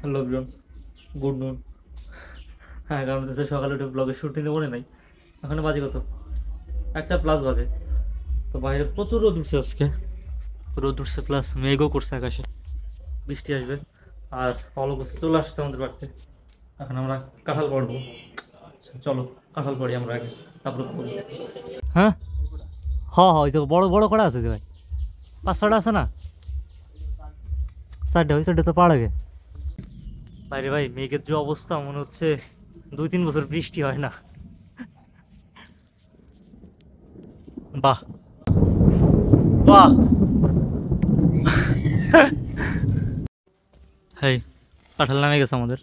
Hello everyone, good নুন। হ্যাঁ, কারণ হচ্ছে সকালে উঠে ব্লগের শ্যুট নিতে মনে নাই। এখন বাজে কত, 1টা প্লাস বাজে। তো বাইরে প্রচুর রোদ উঠছে আজকে, রোদ উঠছে প্লাস মেঘও করছে আকাশে, বৃষ্টি আসবে। আর অলক চলে আসছে আমাদের বাড়িতে। এখন আমরা কাঁঠাল পড়বো। চলো কাঁঠাল পড়ি আমরা আগে, তারপরে পড়বো। হ্যাঁ হ্যাঁ হ্যাঁ, ওই যে বড় বড় করা আছে যে ভাই, 5-6টা আছে না? 4টে, ওই 4টে তো পাড়াবে। বাইরে ভাই মেঘের যে অবস্থা, মনে হচ্ছে 2-3 বছর বৃষ্টি হয় না। বাহ বাহ। হেই, কাঁঠাল নামে গেছে আমাদের।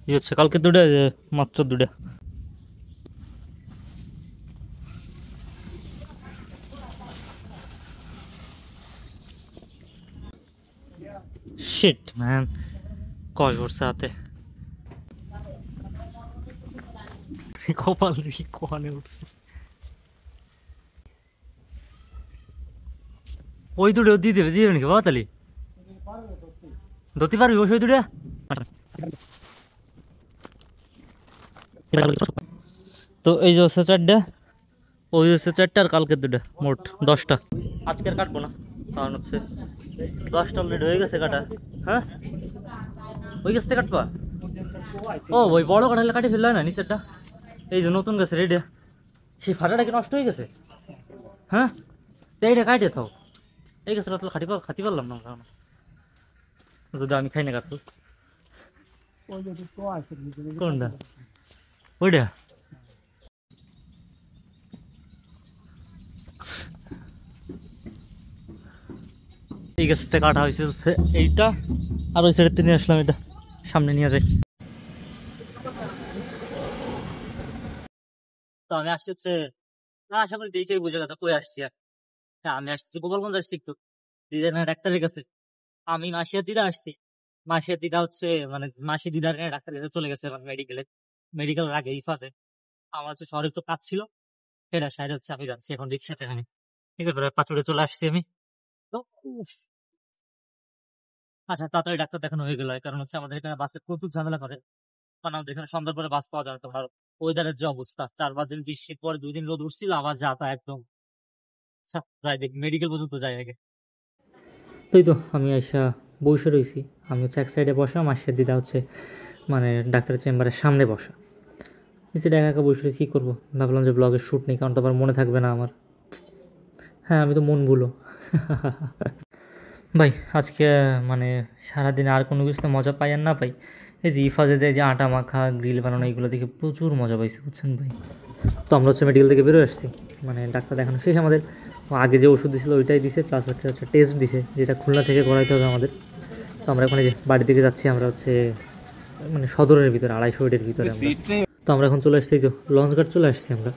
ই হচ্ছে কালকে দুটা, যে মাত্র দুটা। শিট ম্যান, কষ ভরছে হাতে। কপাল রে, কোয়ানে উঠছে। ওই দুটো দিয়ে দেবে, দিয়ে দেবে নাকি বাবা? তালি ধরতে পারবি ওই দুটা? তো এই যে হচ্ছে 4টা, ওই হচ্ছে 4টা, আর কালকে দুটা, মোট 10টা। আজকে আর কাটবো না, কারণ হচ্ছে 10টা অলরেডি হয়ে গেছে কাটা। হ্যাঁ, ওই গাছতে কাটবা? ও ওই বড় কাঁঠালে কাটি ফেললে হয় না নিচেরটা? এই যে নতুন গাছ রেডি, সেই ফাটাটা কি নষ্ট হয়ে গেছে? হ্যাঁ, তো এইটা কাটে থাও। এই গাছটা তো খাতি পারলাম না কারণ, যদি আমি খাই না কাটতো। কোনটা? ওইটা? এই গাছটা কাটা হয়েছে হচ্ছে এইটা, আর ওই সাইডে নিয়ে আসলাম এটা, সামনে নিয়ে যাই। তো আমি আসছি হচ্ছে, না আশা করি দেখেই বুঝে গেছে কই আসছি। আর হ্যাঁ, আমি আসছি গোপালগঞ্জ, আসছি একটু দিদার ডাক্তারের কাছে। আমি মাসিয়ার দিদা আসছি। মাসিয়ার দিদা হচ্ছে, মানে মাসি দিদার ডাক্তারের কাছে চলে গেছে মেডিকেলের আগে ইফাতে। আমার হচ্ছে শহরে একটু কাজ ছিল, সেটা সাইড হচ্ছে আমি যাচ্ছি এখন রিক্সাতে। আমি ঠিক আছে, প্রায় পাঁচুড়ে চলে আসছি আমি। তো উফ, আচ্ছা তাড়াতাড়ি ডাক্তার দেখানো হয়ে গেল, কারণ হচ্ছে আমাদের এখানে বাসে প্রচুর ঝামেলা করে। কারণ আমাদের এখানে সন্ধ্যার পরে বাস পাওয়া যায় না। তো ভালো ওয়েদারের যে অবস্থা, 4-5 দিন বৃষ্টির পরে 2 দিন রোদ উঠছিল, আবার যাতা একদম। আচ্ছা, যাই দেখি মেডিকেল পর্যন্ত যাই আগে। তুই তো আমি আইসা বসে রয়েছি। আমি হচ্ছে এক সাইডে বসা, মাসির দিদা হচ্ছে মানে ডাক্তারের চেম্বারের সামনে বসা। নিচে একা একা বসে রয়েছি, কী করবো? ভাবলাম যে ব্লগের শ্যুট নেই, কারণ তো আবার মনে থাকবে না আমার। হ্যাঁ, আমি তো মন ভুলো। ভাই আজকে মানে সারাদিনে আর কোনো কিছুতে মজা পাই আর না পাই, এই যে ইফাজে যায় যে আটা মাখা গ্রিল বানানো, এগুলো দেখে প্রচুর মজা পাইছি, বুঝছেন ভাই। তো আমরা হচ্ছে মেডিকেল থেকে বেরোয় আসছি, মানে ডাক্তার দেখানো শেষ আমাদের। আগে যে ওষুধ দিয়েছিল ওইটাই দিছে, প্লাস হচ্ছে টেস্ট দিছে, যেটা খুলনা থেকে করাইতে হবে আমাদের। তো আমরা এখন এই যে বাড়ির দিকে যাচ্ছি, আমরা হচ্ছে মানে সদরের ভিতরে 250 রোডের ভিতরে আমরা। তো আমরা এখন চলে আসছি, যে লঞ্চ ঘাট চলে আসছি আমরা।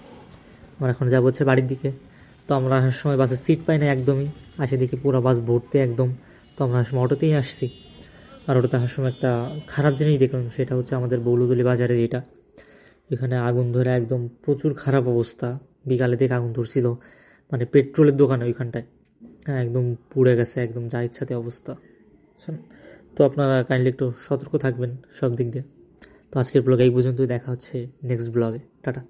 আমরা এখন যাবো হচ্ছে বাড়ির দিকে। তো আমরা আসার সময় বাসের সিট পাই না একদমই, আসে দেখি পুরো বাস ভর্তি একদম। তো আমরা আসার সময় অটোতেই আসছি। আর ওটাতে আসার সময় একটা খারাপ জিনিস দেখলাম, সেটা হচ্ছে আমাদের বৌলুদলি বাজারে, যেটা এখানে আগুন ধরে একদম প্রচুর খারাপ অবস্থা। বিকালে থেকে আগুন ধরছিল, মানে পেট্রোলের দোকানে ওইখানটায়। হ্যাঁ, একদম পুড়ে গেছে একদম যা ইচ্ছাতে অবস্থা, বুঝছেন। তো আপনারা কাইন্ডলি একটু সতর্ক থাকবেন সব দিক দিয়ে। তো আজকের ব্লগে এই পর্যন্তই, দেখা হচ্ছে নেক্সট ব্লগে। টাটা।